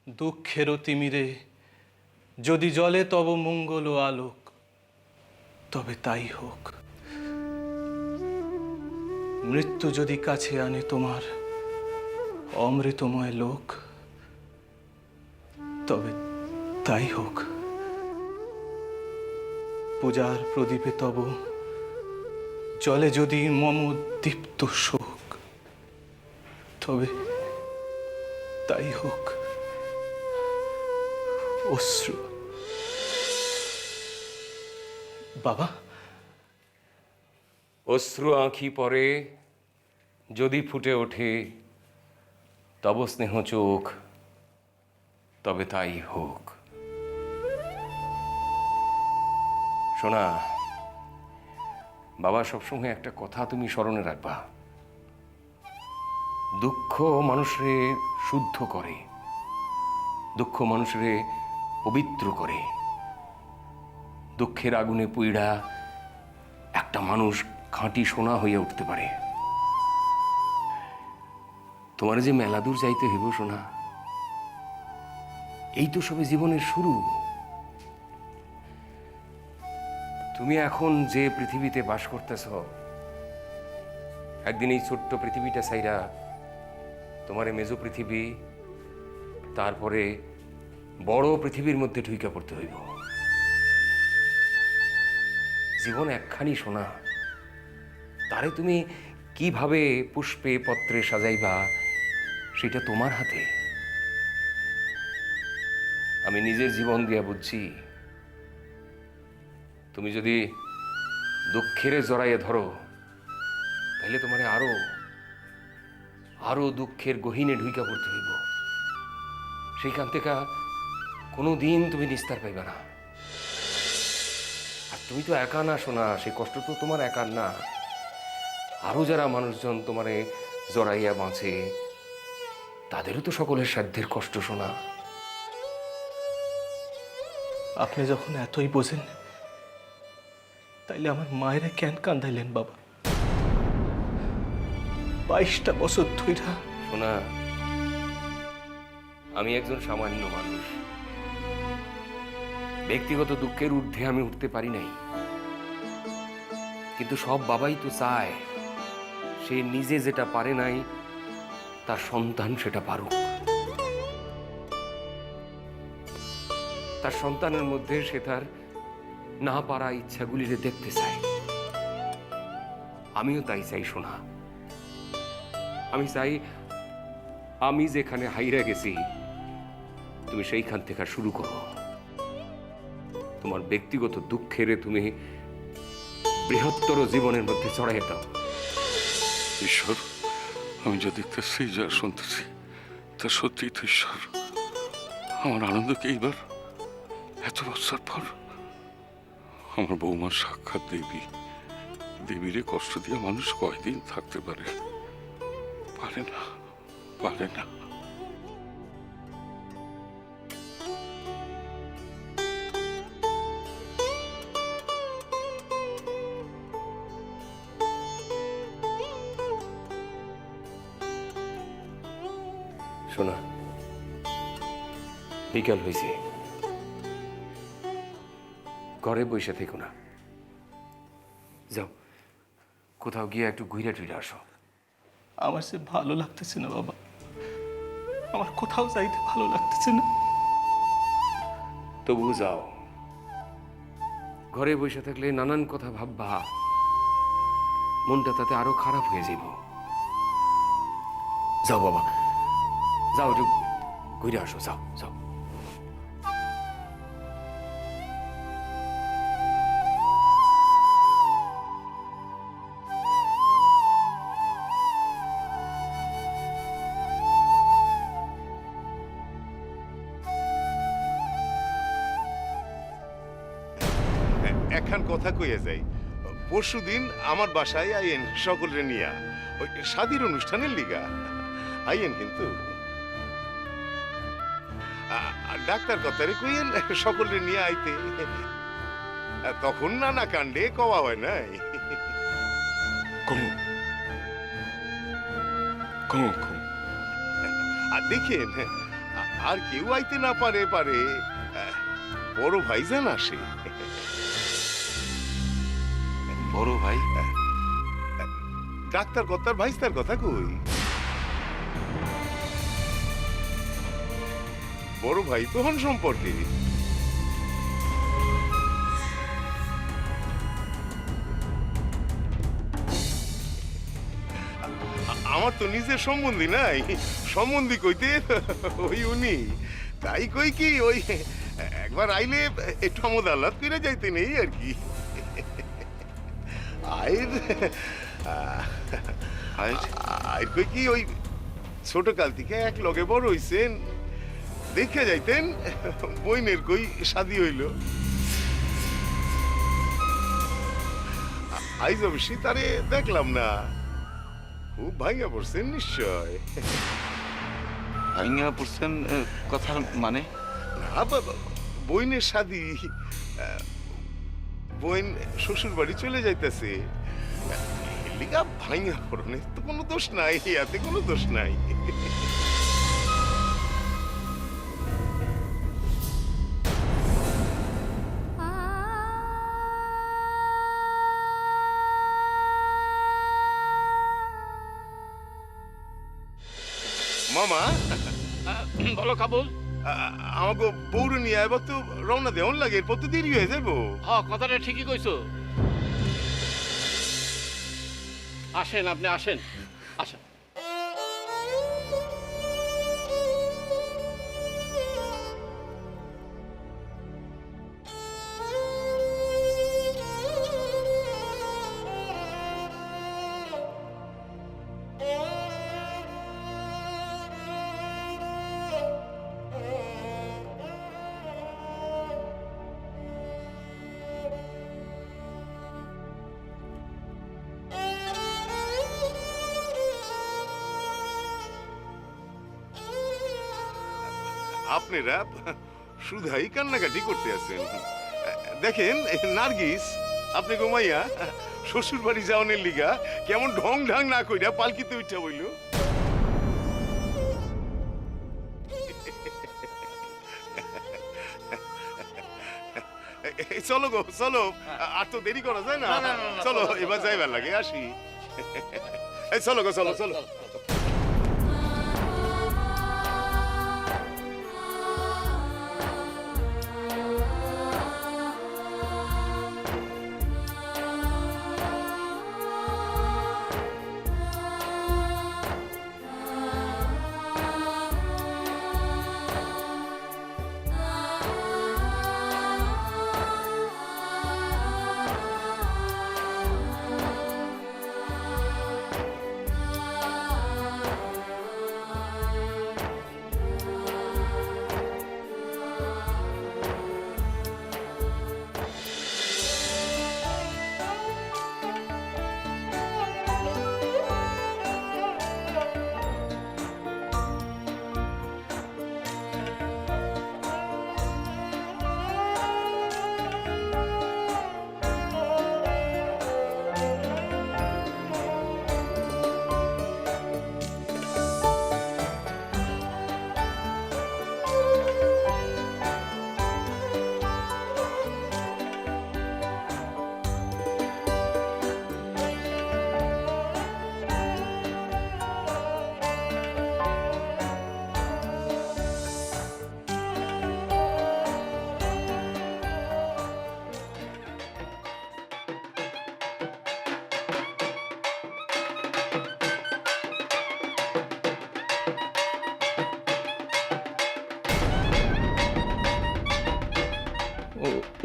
দুঃখের তিমিরে যদি জলে তব মঙ্গল ও আলোক, তবে তাই হোক। মৃত্যু যদি কাছে আনে তোমার অমৃতময় লোক, তবে তাই হোক। পূজার প্রদীপে তব জলে যদি মম দীপ্ত শোক, তবে তাই হোক। অশ্রু। বাবা, অশ্রু আঁখি পরে যদি ফুটে ওঠে তব স্নেহ চোখ, তবে তাই হোক। শোনা বাবা, সবসময় একটা কথা তুমি স্মরণে রাখবা, দুঃখ মানুষরে শুদ্ধ করে, দুঃখ মানুষরে পবিত্র করে। দুঃখের আগুনে পুইড়া একটা মানুষ খাঁটি সোনা হইয়া উঠতে পারে। তোমার যে মেলাদূর যাইতে হইব সোনা, এই তো সবে জীবনের শুরু। তুমি এখন যে পৃথিবীতে বাস করতেছ, একদিন এই ছোট্ট পৃথিবীটা ছাইরা তোমার মেজ পৃথিবী, তারপরে বড় পৃথিবীর মধ্যে ঢুইকা পড়তে হইব। জীবন একখানি সোনা, তারে তুমি কিভাবে পুষ্পে পত্রে সাজাইবা সেটা তোমার হাতে। আমি নিজের জীবন দিয়া বুঝছি, তুমি যদি দুঃখের জড়াইয়ে ধরো, তাহলে তোমার আরো আরো দুঃখের গহীনে ঢুইকা পড়তে হইব। সেইখান থেকে কোনো দিন তুমি নিস্তার পাইবে না। আর তুমি তো একা না শোনা, সেই কষ্ট তো তোমার একার না। আরো যারা মানুষজন তোমারে জড়াইয়া বাঁচে, তাদেরও তো সকলের সাধ্যের কষ্ট শোনা। আপনি যখন এতই বোঝেন, তাইলে আমার মায়েরা কেন কান্দাইলেন বাবা? 22টা বছর ধইরা। শোনা, আমি একজন সামান্য মানুষ, ব্যক্তিগত দুঃখের ঊর্ধ্বে আমি উঠতে পারি নাই। কিন্তু সব বাবাই তো চায় সে নিজে যেটা পারে নাই তার সন্তান সেটা পারুক। তার সন্তানের মধ্যে সে তার না পারা ইচ্ছাগুলিরে দেখতে চায়। আমিও তাই চাই শোনা। আমি চাই আমি যেখানে হাইরা গেছি, তুমি সেইখান থেকে শুরু করো। তোমার ব্যক্তিগত দুঃখের তুমি বৃহত্তর জীবনের মধ্যে চড়াই দাও। ঈশ্বর, আমি যা দেখতেছি, যা শুনতেছি, তা সত্যিই তো ঈশ্বর। আমার আনন্দকে এইবার এত বছর পর আমার বৌমার সাক্ষাৎ দেবী। দেবীরে কষ্ট দিয়ে মানুষ কয়দিন থাকতে পারে? পারে না, পারে না। শোনা, বিকাল হয়েছে, ঘরে বসে থেকো না। যাও, কোথাও গিয়ে একটু ঘুরে টুরে আসো। আমার সে ভালো লাগতেছে না বাবা, আমার কোথাও যাইতে ভালো লাগতেছে না। তবু যাও। ঘরে বসে থাকলে নানান কথা ভাববা, মনটা তাতে আরো খারাপ হয়ে যাব। যাও বাবা, যাও, একটু ঘুরে আসো। যাও যাও। একখান কথা কইয়া যাই, পরশুদিন আমার বাসায় আইয়েন সকলরে নিয়া, ওই শাদির অনুষ্ঠানের লিগা আইয়েন। কিন্তু ডাক্তার কথারে কইয়েন সকলরে নিয়ে আইতে, তখন নানা কাণ্ডে কওয়া হয় নাই। আর দেখেন, আর কেউ আইতে না পারে পারে বড় ভাইজান আসে। বড় ভাই? ডাক্তার কর্তার ভাইস্তার কথা কই। বড় ভাই তো হন সম্পর্কে। আমার তো নিজের সম্বন্ধী নাই, সম্বন্ধী কইতে ওই উনি। তাই কই কি ওই একবার আইলে একটু আমোদ আহ্লাদ করে যাইতে নেই আর কি। আয়ের আয়ের কই কি ওই ছোট কাল থেকে এক লগে বড় হইছেন, দেখে যাইতেন বইনের কই শাদি হইল। আইজ অবশ্যই তারে দেখলাম না, খুব ভাঙা পড়ছেন নিশ্চয়। ভাইঙ্গা পড়ছেন কথার মানে? না বাবা, বইনের শাদি, বইন শ্বশুর বাড়ি চলে যাইতেছে, লিগা ভাঙা পড়নে তো কোনো দোষ নাই, ইয়াতে কোনো দোষ নাই। মামা, বলো কাবুল। আমাকে বউরে নিয়ে এবার তো রওনা দেওয়ান লাগে, এরপর তো দেরি হয়ে যাবো। হ্যাঁ, কথাটা ঠিকই কইছো। আসেন, আপনি আসেন, আসেন। আপনারা শুধাই কান্নাকাটি করতে আছেন। দেখেন নার্গিস, আপনি ঘুমাইয়া শ্বশুর বাড়ি যাওয়ানের লিগা কেমন ঢং ঢং না কইরা পালকিতে উঠা বইল। চলো গো চলো, আর তো দেরি করা যায় না। চলো এবার যাইবার লাগে, আসি। চলো গো চলো চলো।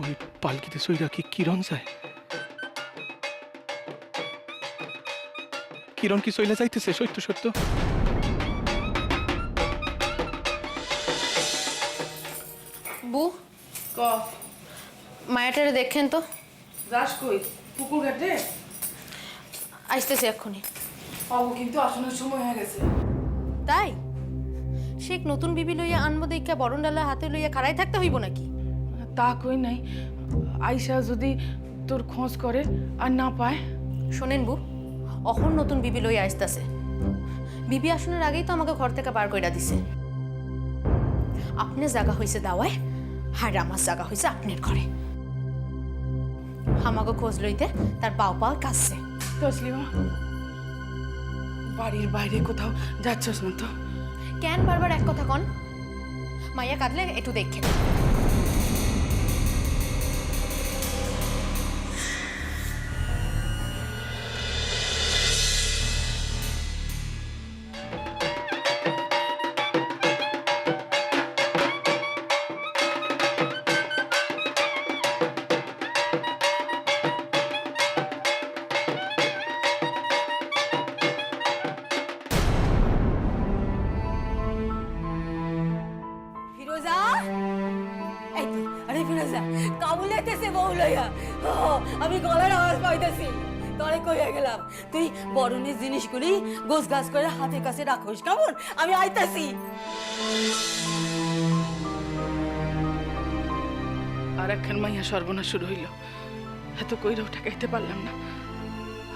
ওই পালকিতে সইরা কি কিরণ যায়? কিরণ কি সইলা যাইতেছে? সত্য সত্য বু ক মায়াটারে দেখেন তো, যাস কই? পুকুর ঘাটে আসতেছে এক্ষুনি। পাবো, কিন্তু আসনের সময় হয়ে গেছে। তাই শেখ নতুন বিবি লইয়া আনবো দেখা বরণ ডালা হাতে লইয়া খাড়াই থাকতে হইব নাকি? তা কই নাই, আইসা যদি তোর খোঁজ করে আর না পায়? শোনেন বু, অহন নতুন বিবি লইয়া আসতেছে। বিবি আসনের আগেই তো আমাকে ঘর থেকে বার কইরা দিছে। আপনার জায়গা হয়েছে দাওয়ায় আর আমার জায়গা হয়েছে আপনার ঘরে। আমাকে খোঁজ লইতে তার পাও পাও কাছে। তসলিমা, বাড়ির বাইরে কোথাও যাচ্ছস না তো? কেন বারবার এক কথা কন? মাইয়া কাঁদলে একটু দেখে। ফিরোজা, এই তো, আরে ফিরোজা, কাবুল আইতেছে বউ লইয়া। ও, আমি গলার আওয়াজ পাইতেছি। তরে কইয়া গেলাম, তুই বরণের জিনিসগুলি গোছ গাছ করে হাতের কাছে রাখোস, কেমন? আমি আইতাছি। আর একখান মাইয়া সর্বনাশ শুরু হইল। এত কইরাও ঠেকাইতে পারলাম না।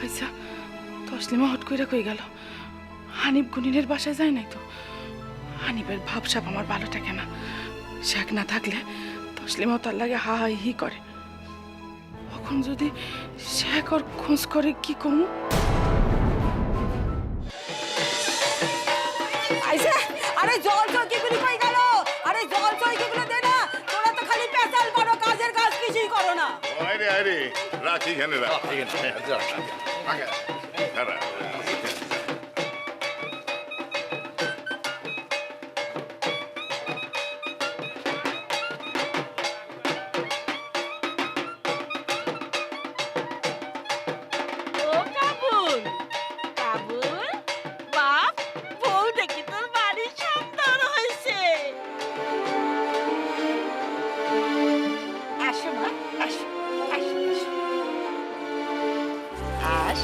আচ্ছা, তসলিমা হট কইরা কই গেল? হানিফ গুনিনের বাসায় যায় নাই তো? হানিফের ভাবসাব আমার ভালো থাকে না। শেখ না থাকলে তসলিমাও তার লাগে হা হাই হি করে। এখন যদি শেখ ওর খোঁজ করে কি কমু? আইসা, আরে জল চৌকিগুলি কই গেল? আরে জল চৌকিগুলো দে না। তোরা তো খালি পেঁচাল পারো, কাজের কাজ কিছুই করো না। আরে আরে রাখ এখানে রাখ। দাঁড়া। ও কাবুল, কাবুল, বাপ, বউ দেখি তোর বাড়ির সন্তান হয়েছে। আসো মা, আসো, আসো, আসো। আস।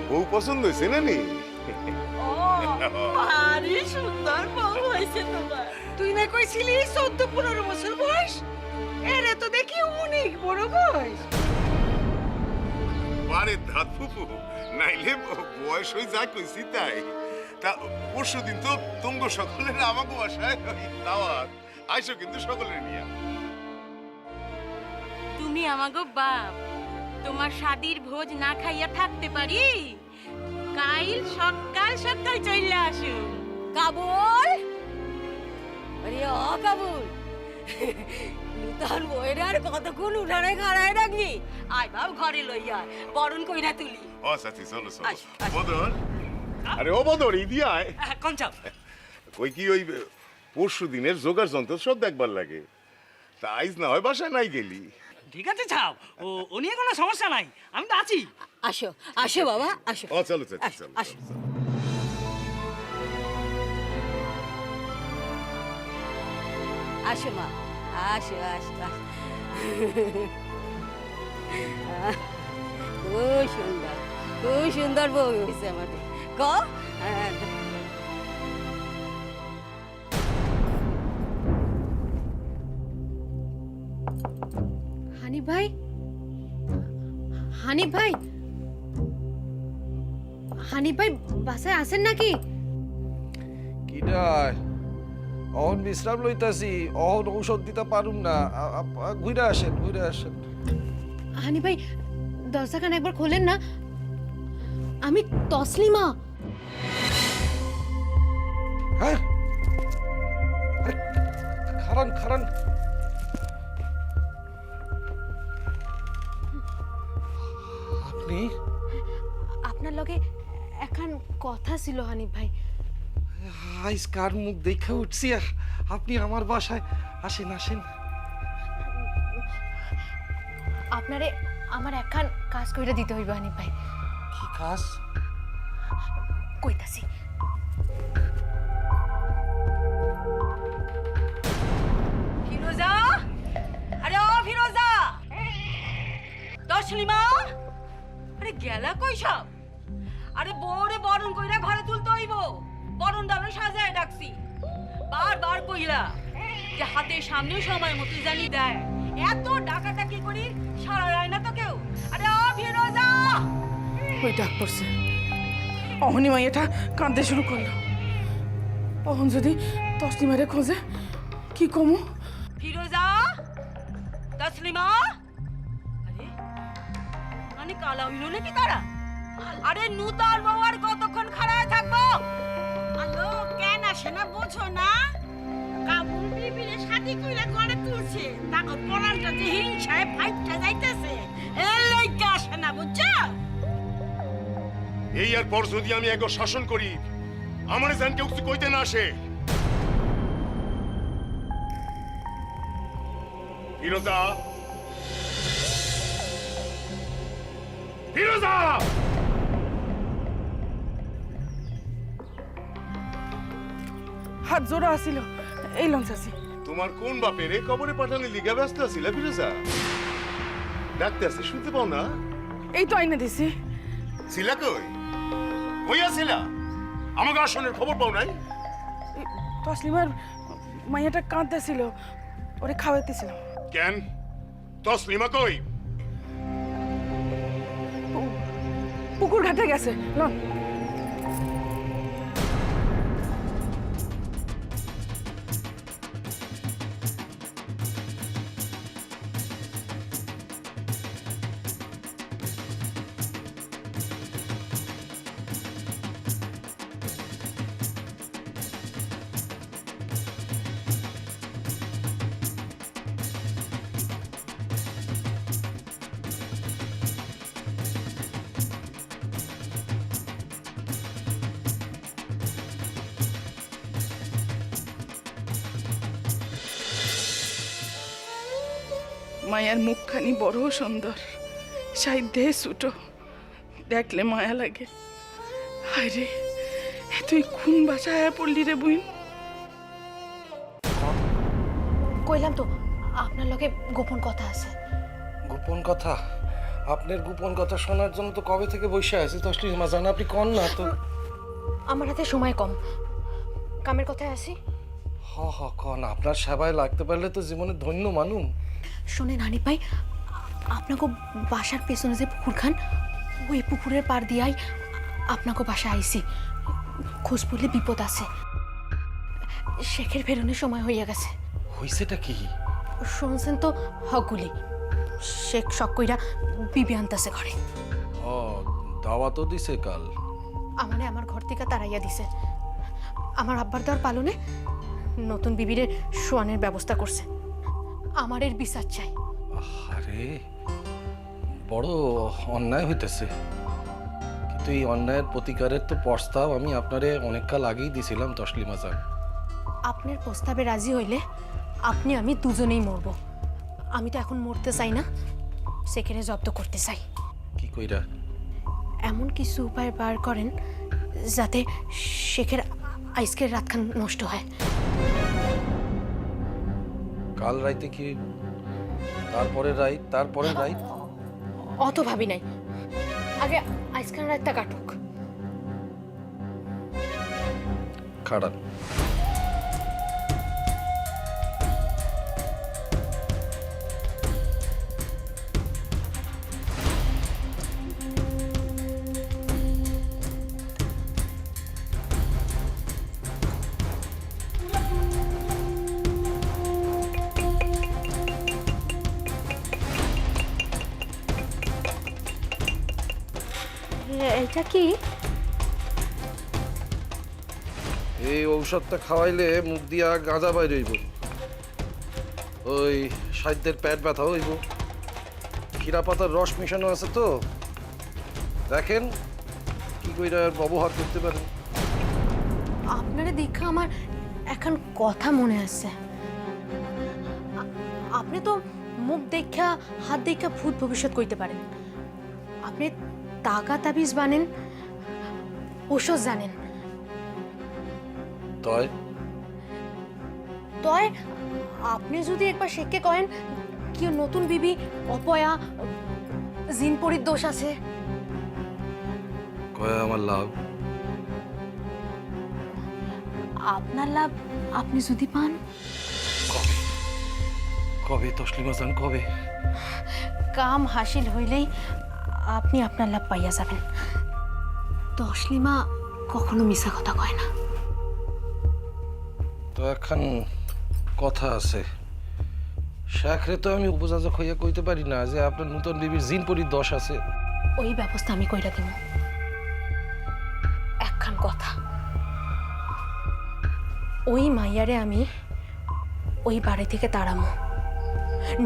বউ পছন্দ হয়েছে না নি? ও, ভারী সুন্দর বউ হয়েছে তোমার। তুই না কইছিলি 14-15 বছর বয়স? এরে তো দেখি অনেক বড় বয়স। আরে দাঁত ফুপু, নাইলে বয়স হয়ে যা কইছি তাই। তা পরশু দিন তো তুঙ্গ সকলের আমাকে বাসায় দাওয়াত, আইসো কিন্তু সকলের নিয়ে। তুমি আমাগো বাপ, তোমার শাদির ভোজ না খাইয়া থাকতে পারি? কাইল সকাল সকাল চইলা আসো। কাবুল, আরে ও কাবুল, নূতন বইরে আর কতক্ষণ উঠানে খাড়ায় রাখবি? আয় বাপ, ঘরে লইয়া বরণ কইরা তুলি। ও সাথী চলো চলো। আস, আস। বদর, আরে ও বদর, ইদি আয়। কোন চাপ? কই কি ওই পরশু দিনের জোগাড় যন্ত্র সব দেখবার লাগে। তা আইজ না হয় বাসায় নাই গেলি। ঠিক আছে ছাও, ও নিয়ে কোনো সমস্যা নাই, আমি তো আছি। আসো, আসো বাবা, আসো। ও চলো চাচি আসো, চলো আসো। চলো। আসো মা, আসো, আসো, আসো। খুব সুন্দর, খুব সুন্দর বউ হয়েছে আমাদের। ক হানিফ ভাই, হানিফ ভাই, হানিফ ভাই বাসায় আছেন নাকি? কিডায় অহন বিশ্রাম লইতাছি, অহন ঔষধ দিতে পারুম না। ঘুরে আসেন, ঘুরে আসেন। হানিফ ভাই দরজাখান একবার খোলেন না। আমি তসলিমা। হ্যাঁ, আরে খারান খারান। আপনি? আপনার লগে এখন কথা ছিল হানিফ ভাই। আইস কার মুখ দেখে উঠছি। আপনি আমার বাসায় আসেন, আসেন। আপনারে আমার একখান কাজ কইরা দিতে হইব হানিফ ভাই। কি কাজ? কইতাছি। ফিরোজা, আরে ও ফিরোজা, তসলিমা, আরে গেলা কই সব? আরে বউরে বরণ কইরা ঘরে তুলতে হইব। বরণ ডালো সাজায় রাখছি। বারবার কইলা যে হাতের সামনেও সময় মতো জানি দেয়। এত ডাকাডাকি করি সারা যায় না তো কেউ। আরে ও ফিরোজা, ওই ডাক পড়ছে। অহনি মাইয়াটা কাঁদতে শুরু করলো। অহন যদি তসলিমারে খোঁজে কি কমু? ফিরোজা, তসলিমা, আরে মানে কালা হইল নাকি তারা? আরে নূতন বউ আর কতক্ষণ খাড়ায় থাকবো? আলো কেন আসে না বোঝো না? কাবুল বিবিরে শাদি কইরা ঘরে তুলছে, তাকে পরানটা যে হিংসায় ফাইটটা যাইতেছে, এর লাইগা আসে না বুঝছো? এই আর পর যদি আমি একবার শাসন করি, আমার জান কেউ কিছু কইতে না আসে। ফিরোজা, ফিরোজা, হাত জোড়া আসিল, এই লঞ্চাছি। তোমার কোন বাপের এ কবরে পাঠানোর লিগা ব্যস্ত আছিল ফিরোজা? ডাকতে আছে, শুনতে পাও না? এই তো আইনে দিছি। ছিলা কই? কইয়া ছিলা? আমাকে আসনের খবর পাও নাই? তসলিমার মাইয়াটা কাঁদতেছিল, ওরে খাওয়াইতেছিল। কেন? তসলিমা কই? পুকুর ঘাটে গেছে। লন। মায়ার মুখখানি বড় সুন্দর, সাইডে ছুটো, দেখলে মায়া লাগে। হায় রে, তুই কোন বাসায় পড়লি রে বুইন? কইলাম তো আপনার লগে গোপন কথা আছে। গোপন কথা? আপনার গোপন কথা শোনার জন্য তো কবে থেকে বসে আছি তসলিমা জান, আপনি কন না তো। আমার হাতে সময় কম, কামের কথায় আসি। হ হ কন, আপনার সেবায় লাগতে পারলে তো জীবনে ধন্য মানুম। শোনেন হানিফ ভাই, আপনাকে বাসার পেছনে যে পুকুরখান, ওই পুকুরের পার দিয়াই আপনাকে বাসা আইছি। খোঁজ পড়লে বিপদ আছে। শেখের ফেরনের সময় হইয়া গেছে। হইছেটা কি? শুনছেন তো হকগুলি, শেখ শখ কইরা বিবি আনতাছে ঘরে। ও দাওয়া তো দিছে কাল। আমারে আমার ঘর থেকে তাড়াইয়া দিছে। আমার আব্বার দেওয়ার পালনে নতুন বিবিরে শোয়ানের ব্যবস্থা করছে। আমার এর বিচার চাই। আরে বড় অন্যায় হইতেছে, কিন্তু এই অন্যায়ের প্রতিকারের তো প্রস্তাব আমি আপনারে অনেক কাল আগেই দিছিলাম তসলিমা জান। আপনার প্রস্তাবে রাজি হইলে আপনি আমি দুজনেই মরব। আমি তো এখন মরতে চাই না, সেখানে জব্দ করতে চাই। কি কইরা? এমন কিছু উপায় বার করেন যাতে শেখের আজকের রাতখান নষ্ট হয়। কাল রাইতে কি? তারপরে রাইত? অত ভাবি নাই, আগে আজকের রাতটা কাটুক। খাড়ান। এটা কি? এই ঔষধটা খাওয়াইলে মুখ দিয়া গাঁজা বাইর হইব, ওই সাধ্যের পেট ব্যথা হইব। ক্ষীরা পাতার রস মিশানো আছে তো, দেখেন কি কইরা ব্যবহার করতে পারেন। আপনারে দেখা আমার এখন কথা মনে আছে। আপনি তো মুখ দেখা হাত দেখা ভূত ভবিষ্যৎ কইতে পারেন। আপনি তাকা তাবিজ বানেন, ওষুধ জানেন। তয় আপনি যদি একবার শেখকে কয়েন কি নতুন বিবি অপয়া জিনপরির দোষ আছে, কয় আমার লাভ। আপনার লাভ আপনি যদি পান। কবে তসলিমা জান, কবে? কাম হাসিল হইলেই আপনি আপনার লাভ পাইয়া যাবেন। তসলিমা কখনো মিছা কথা কয় না। তো এখন কথা আছে। শেখরে তো আমি উপযাচক হইয়া কইতে পারি না যে আপনার নতুন বিবির জিন পরির দোষ আছে। ওই ব্যবস্থা আমি কইরা দিব। একখান কথা, ওই মাইয়ারে আমি ওই বাড়ি থেকে তাড়ামো,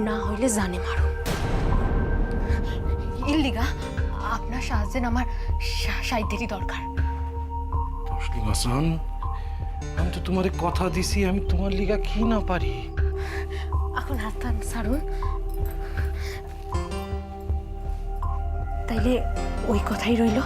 না হইলে জানে মারো। ইল্লিগা আপনার সাহায্যে আমার সাহিত্যেরই দরকার। তসলিম হাসান, আমি তো তোমারে কথা দিছি আমি তোমার লিগা কি না পারি। এখন হাত ছাড়ুন, তাইলে ওই কথাই রইল।